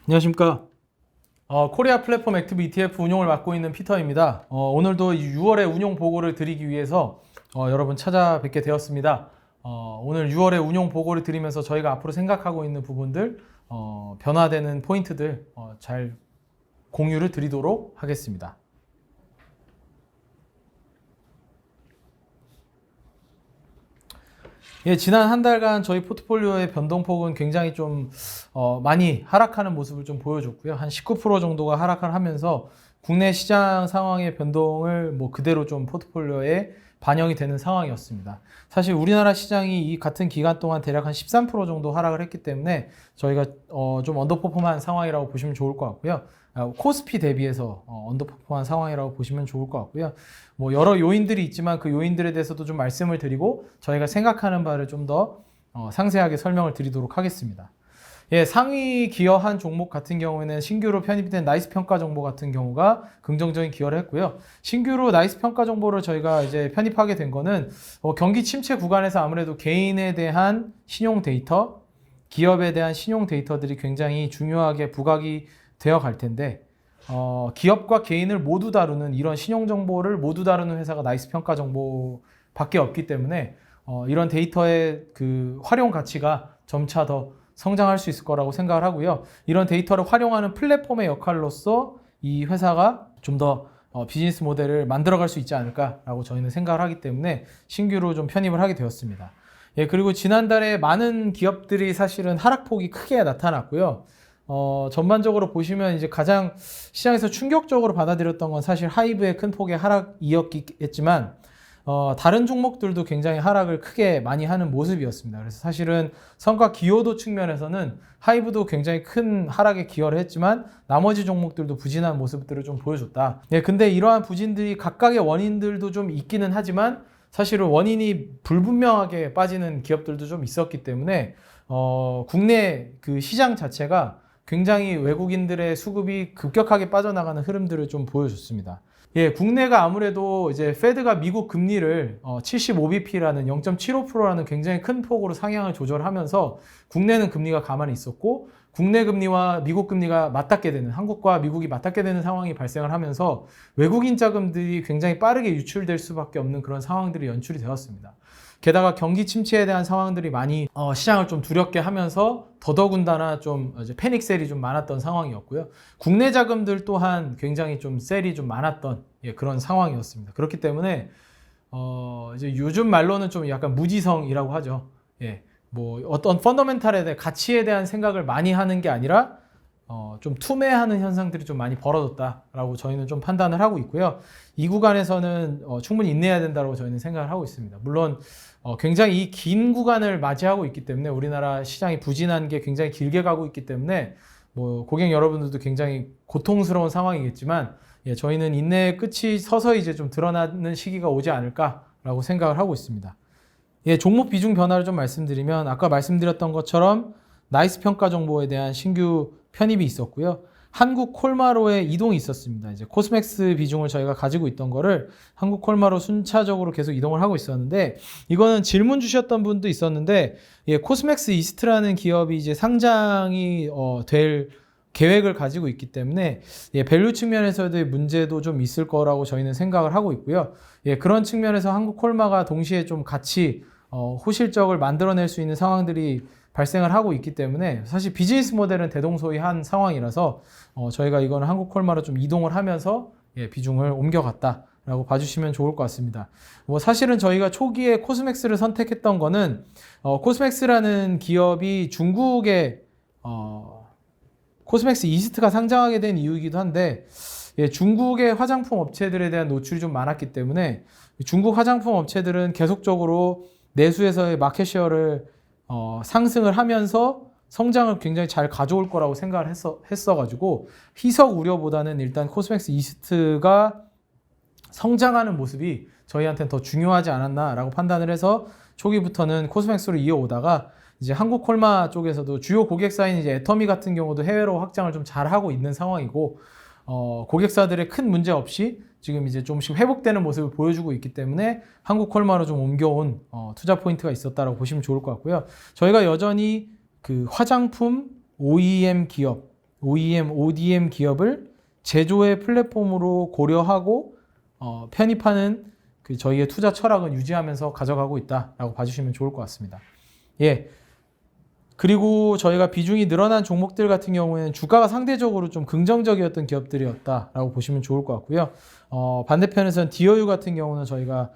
안녕하십니까. 코리아 플랫폼 액티브 ETF 운용을 맡고 있는 피터입니다. 오늘도 6월의 운용 보고를 드리기 위해서 여러분 찾아뵙게 되었습니다. 오늘 6월의 운용 보고를 드리면서 저희가 앞으로 생각하고 있는 부분들, 변화되는 포인트들 잘 공유를 드리도록 하겠습니다. 예, 지난 한 달간 저희 포트폴리오의 변동폭은 굉장히 좀 많이 하락하는 모습을 좀 보여줬고요. 한 19% 정도가 하락을 하면서 국내 시장 상황의 변동을 그대로 좀 포트폴리오에 반영이 되는 상황이었습니다. 사실 우리나라 시장이 이 같은 기간 동안 대략 한 13% 정도 하락을 했기 때문에 저희가 좀 언더퍼폼한 상황이라고 보시면 좋을 것 같고요. 코스피 대비해서 언더퍼폼한 상황이라고 보시면 좋을 것 같고요. 여러 요인들이 있지만 그 요인들에 대해서도 좀 말씀을 드리고 저희가 생각하는 바를 좀 더 상세하게 설명을 드리도록 하겠습니다. 예, 상위 기여한 종목 같은 경우에는 신규로 편입된 나이스 평가 정보 같은 경우가 긍정적인 기여를 했고요. 신규로 나이스 평가 정보를 저희가 이제 편입하게 된 거는 경기 침체 구간에서 아무래도 개인에 대한 신용 데이터, 기업에 대한 신용 데이터들이 굉장히 중요하게 부각이 되어 갈 텐데 기업과 개인을 모두 다루는 이런 신용 정보를 모두 다루는 회사가 나이스 평가 정보밖에 없기 때문에 이런 데이터의 그 활용 가치가 점차 더 성장할 수 있을 거라고 생각을 하고요. 이런 데이터를 활용하는 플랫폼의 역할로서 이 회사가 좀 더 비즈니스 모델을 만들어갈 수 있지 않을까라고 저희는 생각을 하기 때문에 신규로 좀 편입을 하게 되었습니다. 예, 그리고 지난달에 많은 기업들이 사실은 하락폭이 크게 나타났고요. 전반적으로 보시면 이제 가장 시장에서 충격적으로 받아들였던 건 사실 하이브의 큰 폭의 하락이었겠지만 다른 종목들도 굉장히 하락을 크게 많이 하는 모습이었습니다. 그래서 사실은 성과 기여도 측면에서는 하이브도 굉장히 큰 하락에 기여를 했지만 나머지 종목들도 부진한 모습들을 좀 보여줬다. 예, 근데 이러한 부진들이 각각의 원인들도 좀 있기는 하지만 사실은 원인이 불분명하게 빠지는 기업들도 좀 있었기 때문에 국내 그 시장 자체가 굉장히 외국인들의 수급이 급격하게 빠져나가는 흐름들을 좀 보여줬습니다. 예, 국내가 아무래도 이제 페드가 미국 금리를 75bp라는 0.75%라는 굉장히 큰 폭으로 상향을 조절하면서 국내는 금리가 가만히 있었고 국내 금리와 미국 금리가 맞닿게 되는 한국과 미국이 맞닿게 되는 상황이 발생을 하면서 외국인 자금들이 굉장히 빠르게 유출될 수밖에 없는 그런 상황들이 연출이 되었습니다. 게다가 경기 침체에 대한 상황들이 많이 시장을 좀 두렵게 하면서 더더군다나 좀 이제 패닉 셀이 좀 많았던 상황이었고요. 국내 자금들 또한 굉장히 좀 셀이 좀 많았던 그런 상황이었습니다. 그렇기 때문에 이제 요즘 말로는 좀 약간 무지성이라고 하죠. 예, 어떤 펀더멘탈에 대해 가치에 대한 생각을 많이 하는 게 아니라 좀 투매하는 현상들이 좀 많이 벌어졌다라고 저희는 좀 판단을 하고 있고요. 이 구간에서는 충분히 인내해야 된다고 저희는 생각을 하고 있습니다. 물론 굉장히 이 긴 구간을 맞이하고 있기 때문에 우리나라 시장이 부진한 게 굉장히 길게 가고 있기 때문에 고객 여러분들도 굉장히 고통스러운 상황이겠지만 저희는 인내의 끝이 서서히 이제 좀 드러나는 시기가 오지 않을까라고 생각을 하고 있습니다. 예, 종목 비중 변화를 좀 말씀드리면 아까 말씀드렸던 것처럼 나이스 평가 정보에 대한 신규 편입이 있었고요. 한국 콜마로에 이동이 있었습니다. 이제 코스맥스 비중을 저희가 가지고 있던 거를 한국 콜마로 순차적으로 계속 이동을 하고 있었는데 이거는 질문 주셨던 분도 있었는데 코스맥스 이스트라는 기업이 이제 상장이 될 계획을 가지고 있기 때문에 밸류 측면에서의 문제도 좀 있을 거라고 저희는 생각을 하고 있고요. 그런 측면에서 한국 콜마가 동시에 좀 같이 호실적을 만들어낼 수 있는 상황들이 발생을 하고 있기 때문에 사실 비즈니스 모델은 대동소이한 상황이라서 저희가 이거는 한국 콜마로 좀 이동을 하면서 비중을 옮겨갔다라고 봐주시면 좋을 것 같습니다. 사실은 저희가 초기에 코스맥스를 선택했던 거는 코스맥스라는 기업이 중국에 코스맥스 이스트가 상장하게 된 이유이기도 한데 중국의 화장품 업체들에 대한 노출이 좀 많았기 때문에 중국 화장품 업체들은 계속적으로 내수에서의 마켓쉐어를 상승을 하면서 성장을 굉장히 잘 가져올 거라고 생각을 했어가지고 희석 우려보다는 일단 코스맥스 이스트가 성장하는 모습이 저희한테는 더 중요하지 않았나라고 판단을 해서 초기부터는 코스맥스로 이어오다가 이제 한국 콜마 쪽에서도 주요 고객사인 이제 애터미 같은 경우도 해외로 확장을 좀 잘하고 있는 상황이고 고객사들의 큰 문제 없이 지금 이제 조금씩 회복되는 모습을 보여주고 있기 때문에 한국 콜마로 좀 옮겨온 투자 포인트가 있었다라고 보시면 좋을 것 같고요. 저희가 여전히 그 화장품 OEM 기업 OEM, ODM 기업을 제조의 플랫폼으로 고려하고 편입하는 그 저희의 투자 철학은 유지하면서 가져가고 있다라고 봐주시면 좋을 것 같습니다. 예. 그리고 저희가 비중이 늘어난 종목들 같은 경우에는 주가가 상대적으로 좀 긍정적이었던 기업들이었다라고 보시면 좋을 것 같고요. 반대편에서는 디어유 같은 경우는 저희가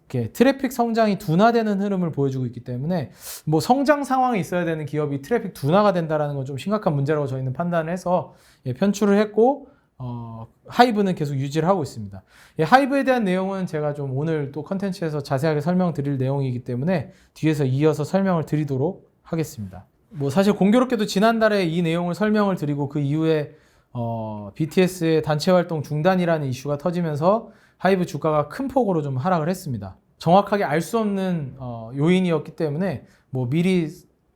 이렇게 트래픽 성장이 둔화되는 흐름을 보여주고 있기 때문에 뭐 성장 상황이 있어야 되는 기업이 트래픽 둔화가 된다라는 건 좀 심각한 문제라고 저희는 판단을 해서 편출을 했고 하이브는 계속 유지를 하고 있습니다. 하이브에 대한 내용은 제가 좀 오늘 또 컨텐츠에서 자세하게 설명드릴 내용이기 때문에 뒤에서 이어서 설명을 드리도록 하겠습니다. 뭐 사실 공교롭게도 지난달에 이 내용을 설명을 드리고 그 이후에 BTS의 단체 활동 중단이라는 이슈가 터지면서 하이브 주가가 큰 폭으로 좀 하락을 했습니다. 정확하게 알 수 없는 요인이었기 때문에 뭐 미리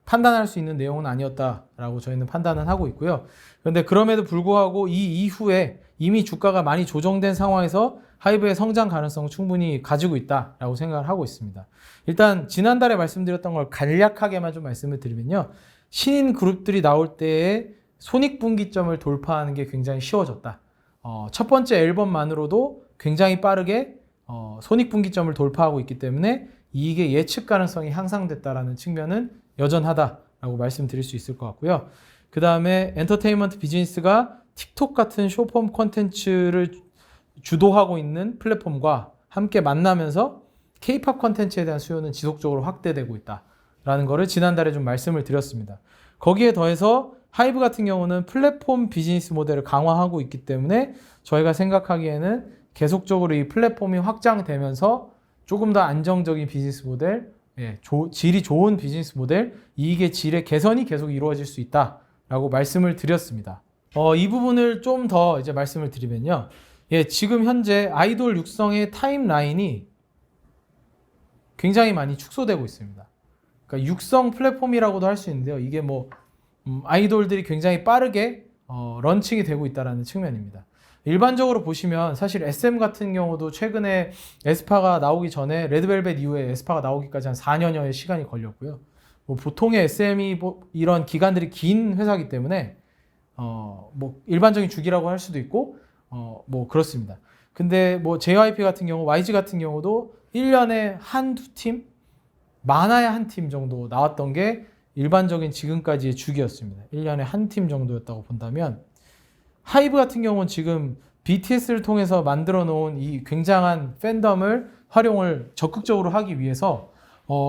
판단할 수 있는 내용은 아니었다라고 저희는 판단은 하고 있고요. 그런데 그럼에도 불구하고 이 이후에 이미 주가가 많이 조정된 상황에서 하이브의 성장 가능성을 충분히 가지고 있다라고 생각을 하고 있습니다. 일단 지난달에 말씀드렸던 걸 간략하게만 좀 말씀을 드리면요. 신인 그룹들이 나올 때에 손익분기점을 돌파하는 게 굉장히 쉬워졌다. 첫 번째 앨범만으로도 굉장히 빠르게 손익분기점을 돌파하고 있기 때문에 이익의 예측 가능성이 향상됐다라는 측면은 여전하다라고 말씀드릴 수 있을 것 같고요. 그 다음에 엔터테인먼트 비즈니스가 틱톡 같은 숏폼 콘텐츠를 주도하고 있는 플랫폼과 함께 만나면서 K-팝 콘텐츠에 대한 수요는 지속적으로 확대되고 있다라는 거를 지난달에 좀 말씀을 드렸습니다. 거기에 더해서 하이브 같은 경우는 플랫폼 비즈니스 모델을 강화하고 있기 때문에 저희가 생각하기에는 계속적으로 이 플랫폼이 확장되면서 조금 더 안정적인 비즈니스 모델, 질이 좋은 비즈니스 모델, 이익의 질의 개선이 계속 이루어질 수 있다라고 말씀을 드렸습니다. 이 부분을 좀 더 이제 말씀을 드리면요. 지금 현재 아이돌 육성의 타임라인이 굉장히 많이 축소되고 있습니다. 그러니까 육성 플랫폼이라고도 할 수 있는데요. 이게 뭐 아이돌들이 굉장히 빠르게 런칭이 되고 있다는 측면입니다. 일반적으로 보시면 사실 SM 같은 경우도 최근에 에스파가 나오기 전에 레드벨벳 이후에 에스파가 나오기까지 한 4년여의 시간이 걸렸고요. 뭐 보통의 SM이 이런 기간들이 긴 회사이기 때문에 뭐 일반적인 주기라고 할 수도 있고 뭐 그렇습니다. 근데 뭐 JYP 같은 경우, YG 같은 경우도 1년에 한두 팀, 많아야 한 팀 정도 나왔던 게 일반적인 지금까지의 주기였습니다. 1년에 한 팀 정도였다고 본다면 하이브 같은 경우는 지금 BTS를 통해서 만들어 놓은 이 굉장한 팬덤을 활용을 적극적으로 하기 위해서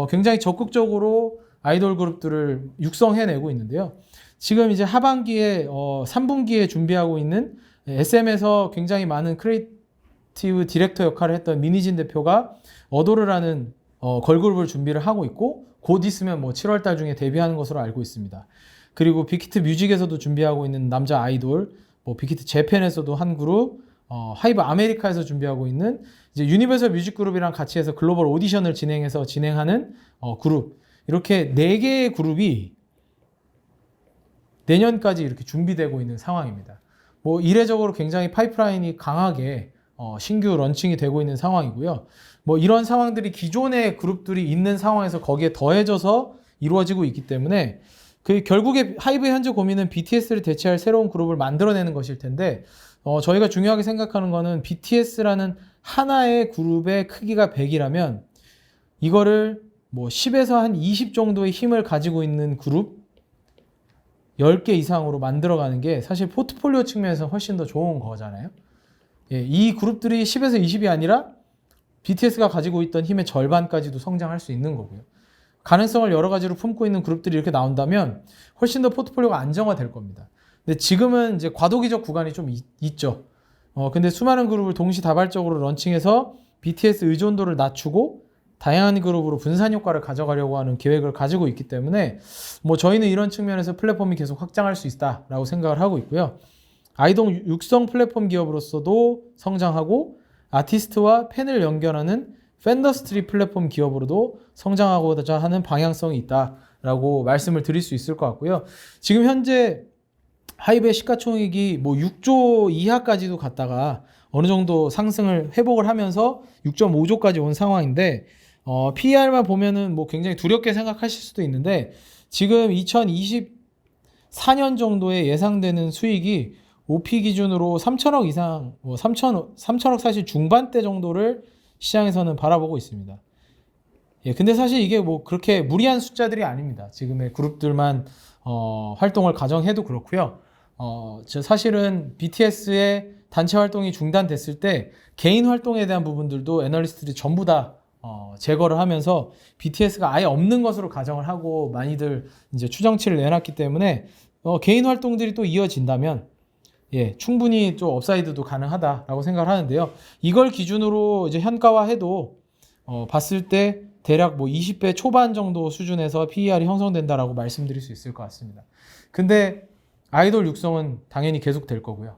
굉장히 적극적으로 아이돌 그룹들을 육성해내고 있는데요. 지금 이제 하반기에 3분기에 준비하고 있는 SM에서 굉장히 많은 크리에이티브 디렉터 역할을 했던 민희진 대표가 어도르라는 걸그룹을 준비를 하고 있고 곧 있으면 뭐 7월달 중에 데뷔하는 것으로 알고 있습니다. 그리고 빅히트 뮤직에서도 준비하고 있는 남자 아이돌, 뭐 빅히트 재팬에서도 한 그룹, 하이브 아메리카에서 준비하고 있는 이제 유니버설 뮤직 그룹이랑 같이 해서 글로벌 오디션을 진행하는 그룹, 이렇게 4개의 그룹이 내년까지 이렇게 준비되고 있는 상황입니다. 뭐 이례적으로 굉장히 파이프라인이 강하게 신규 런칭이 되고 있는 상황이고요. 뭐 이런 상황들이 기존의 그룹들이 있는 상황에서 거기에 더해져서 이루어지고 있기 때문에 결국에 하이브의 현재 고민은 BTS를 대체할 새로운 그룹을 만들어내는 것일 텐데 저희가 중요하게 생각하는 거는 BTS라는 하나의 그룹의 크기가 100이라면 이거를 뭐 10에서 한 20 정도의 힘을 가지고 있는 그룹 10개 이상으로 만들어가는 게 사실 포트폴리오 측면에서 훨씬 더 좋은 거잖아요. 이 그룹들이 10에서 20이 아니라 BTS가 가지고 있던 힘의 절반까지도 성장할 수 있는 거고요. 가능성을 여러 가지로 품고 있는 그룹들이 이렇게 나온다면 훨씬 더 포트폴리오가 안정화될 겁니다. 근데 지금은 이제 과도기적 구간이 좀 있죠. 근데 수많은 그룹을 동시다발적으로 런칭해서 BTS 의존도를 낮추고 다양한 그룹으로 분산 효과를 가져가려고 하는 계획을 가지고 있기 때문에 뭐 저희는 이런 측면에서 플랫폼이 계속 확장할 수 있다라고 생각을 하고 있고요. 아이돌 육성 플랫폼 기업으로서도 성장하고 아티스트와 팬을 연결하는 팬더스트리 플랫폼 기업으로도 성장하고자 하는 방향성이 있다라고 말씀을 드릴 수 있을 것 같고요. 지금 현재 하이브의 시가총액이 뭐 6조 이하까지도 갔다가 어느 정도 상승을 회복을 하면서 6.5조까지 온 상황인데 PER만 보면은 뭐 굉장히 두렵게 생각하실 수도 있는데 지금 2020 4년 정도의 예상되는 수익이 OP 기준으로 3천억 이상, 3천억 사실 중반대 정도를 시장에서는 바라보고 있습니다. 예, 근데 사실 이게 뭐 그렇게 무리한 숫자들이 아닙니다. 지금의 그룹들만 활동을 가정해도 그렇고요. 사실은 BTS의 단체 활동이 중단됐을 때 개인 활동에 대한 부분들도 애널리스트들이 전부 다 제거를 하면서 BTS가 아예 없는 것으로 가정을 하고 많이들 이제 추정치를 내놨기 때문에 개인 활동들이 또 이어진다면 예, 충분히 또 업사이드도 가능하다라고 생각을 하는데요. 이걸 기준으로 이제 현가화해도 봤을 때 대략 뭐 20배 초반 정도 수준에서 PER이 형성된다라고 말씀드릴 수 있을 것 같습니다. 근데 아이돌 육성은 당연히 계속 될 거고요.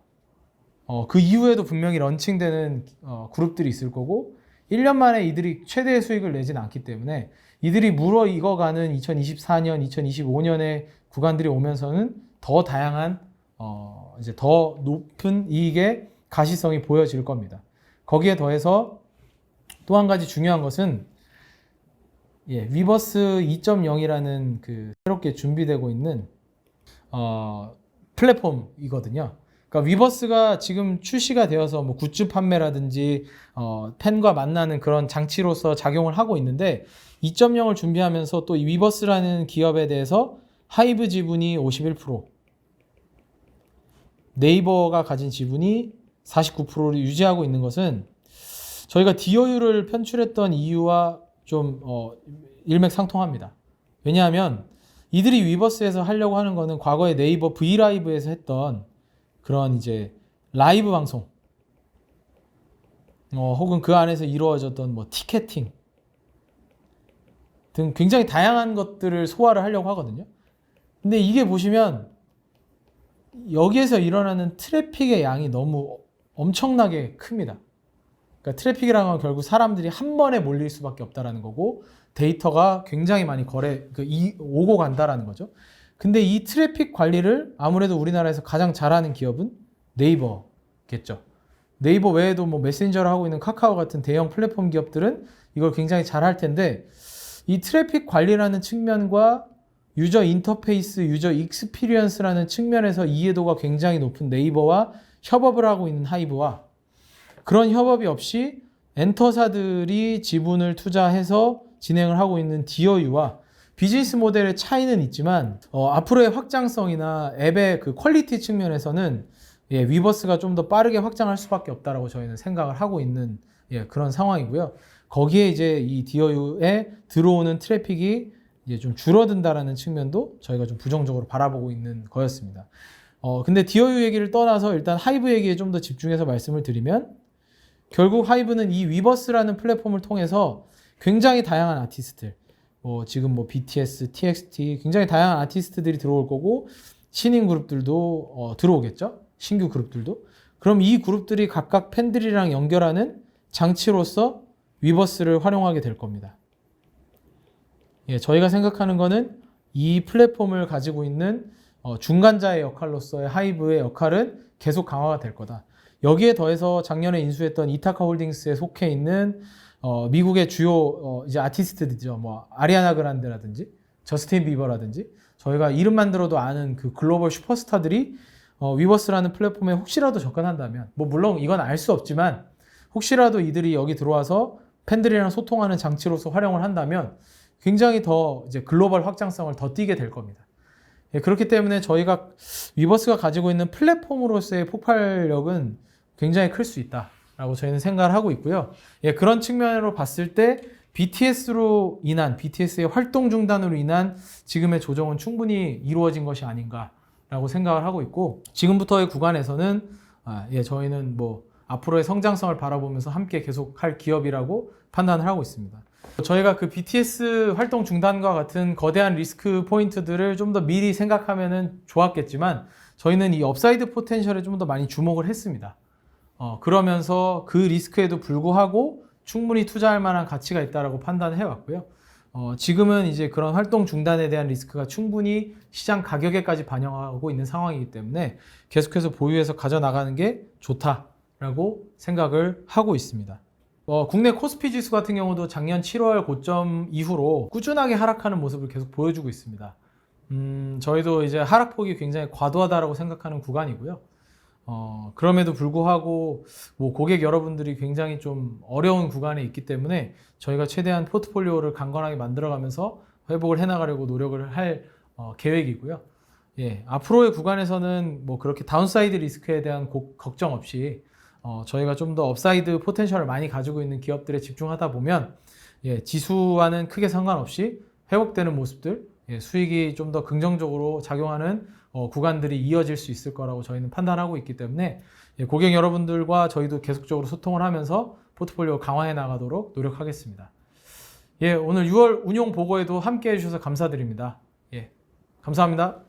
그 이후에도 분명히 런칭되는 그룹들이 있을 거고 1년 만에 이들이 최대의 수익을 내진 않기 때문에 이들이 무르익어가는 2024년, 2025년의 구간들이 오면서는 더 다양한 이제 더 높은 이익의 가시성이 보여질 겁니다. 거기에 더해서 또 한 가지 중요한 것은 위버스 2.0이라는 그 새롭게 준비되고 있는 플랫폼이거든요. 그러니까 위버스가 지금 출시가 되어서 뭐 굿즈 판매라든지 팬과 만나는 그런 장치로서 작용을 하고 있는데 2.0을 준비하면서 또 이 위버스라는 기업에 대해서 하이브 지분이 51%, 네이버가 가진 지분이 49%를 유지하고 있는 것은 저희가 DOU를 편출했던 이유와 좀 일맥상통합니다. 왜냐하면 이들이 위버스에서 하려고 하는 거는 과거에 네이버 브이라이브에서 했던 그런 이제 라이브 방송 혹은 그 안에서 이루어졌던 뭐 티켓팅 등 굉장히 다양한 것들을 소화를 하려고 하거든요. 근데 이게 보시면 여기에서 일어나는 트래픽의 양이 너무 엄청나게 큽니다. 그러니까 트래픽이라는 건 결국 사람들이 한 번에 몰릴 수밖에 없다라는 거고 데이터가 굉장히 많이 오고 간다라는 거죠. 근데 이 트래픽 관리를 아무래도 우리나라에서 가장 잘하는 기업은 네이버겠죠. 네이버 외에도 뭐 메신저를 하고 있는 카카오 같은 대형 플랫폼 기업들은 이걸 굉장히 잘할 텐데 이 트래픽 관리라는 측면과 유저 인터페이스, 유저 익스피리언스라는 측면에서 이해도가 굉장히 높은 네이버와 협업을 하고 있는 하이브와 그런 협업이 없이 엔터사들이 지분을 투자해서 진행을 하고 있는 DOU와 비즈니스 모델의 차이는 있지만 앞으로의 확장성이나 앱의 그 퀄리티 측면에서는 위버스가 좀 더 빠르게 확장할 수밖에 없다라고 저희는 생각을 하고 있는 그런 상황이고요. 거기에 이제 이 DOU에 들어오는 트래픽이 이제 좀 줄어든다라는 측면도 저희가 좀 부정적으로 바라보고 있는 거였습니다. 근데 DOU 얘기를 떠나서 일단 하이브 얘기에 좀 더 집중해서 말씀을 드리면 결국 하이브는 이 위버스라는 플랫폼을 통해서 굉장히 다양한 아티스트들, 지금 뭐 BTS, TXT 굉장히 다양한 아티스트들이 들어올 거고 신인 그룹들도 들어오겠죠. 신규 그룹들도. 그럼 이 그룹들이 각각 팬들이랑 연결하는 장치로서 위버스를 활용하게 될 겁니다. 저희가 생각하는 거는 이 플랫폼을 가지고 있는 중간자의 역할로서의 하이브의 역할은 계속 강화가 될 거다. 여기에 더해서 작년에 인수했던 이타카 홀딩스에 속해 있는 미국의 주요 이제 아티스트들이죠. 뭐 아리아나 그란데라든지 저스틴 비버라든지 저희가 이름만 들어도 아는 그 글로벌 슈퍼스타들이 위버스라는 플랫폼에 혹시라도 접근한다면 뭐 물론 이건 알 수 없지만 혹시라도 이들이 여기 들어와서 팬들이랑 소통하는 장치로서 활용을 한다면 굉장히 더 이제 글로벌 확장성을 더 띠게 될 겁니다. 그렇기 때문에 저희가 위버스가 가지고 있는 플랫폼으로서의 폭발력은 굉장히 클 수 있다라고 저희는 생각을 하고 있고요. 그런 측면으로 봤을 때 BTS의 활동 중단으로 인한 지금의 조정은 충분히 이루어진 것이 아닌가라고 생각을 하고 있고 지금부터의 구간에서는 저희는 뭐 앞으로의 성장성을 바라보면서 함께 계속할 기업이라고 판단을 하고 있습니다. 저희가 그 BTS 활동 중단과 같은 거대한 리스크 포인트들을 좀 더 미리 생각하면은 좋았겠지만 저희는 이 업사이드 포텐셜에 좀 더 많이 주목을 했습니다. 그러면서 그 리스크에도 불구하고 충분히 투자할 만한 가치가 있다라고 판단을 해왔고요. 지금은 이제 그런 활동 중단에 대한 리스크가 충분히 시장 가격에까지 반영하고 있는 상황이기 때문에 계속해서 보유해서 가져나가는 게 좋다라고 생각을 하고 있습니다. 국내 코스피 지수 같은 경우도 작년 7월 고점 이후로 꾸준하게 하락하는 모습을 계속 보여주고 있습니다. 저희도 이제 하락폭이 굉장히 과도하다라고 생각하는 구간이고요. 그럼에도 불구하고 뭐 고객 여러분들이 굉장히 좀 어려운 구간에 있기 때문에 저희가 최대한 포트폴리오를 강건하게 만들어가면서 회복을 해나가려고 노력을 할 계획이고요. 예, 앞으로의 구간에서는 뭐 그렇게 다운사이드 리스크에 대한 걱정 없이 저희가 좀 더 업사이드 포텐셜을 많이 가지고 있는 기업들에 집중하다 보면 예, 지수와는 크게 상관없이 회복되는 모습들, 예, 수익이 좀 더 긍정적으로 작용하는 구간들이 이어질 수 있을 거라고 저희는 판단하고 있기 때문에 예, 고객 여러분들과 저희도 계속적으로 소통을 하면서 포트폴리오 강화해 나가도록 노력하겠습니다. 예, 오늘 6월 운용 보고에도 함께 해주셔서 감사드립니다. 예, 감사합니다.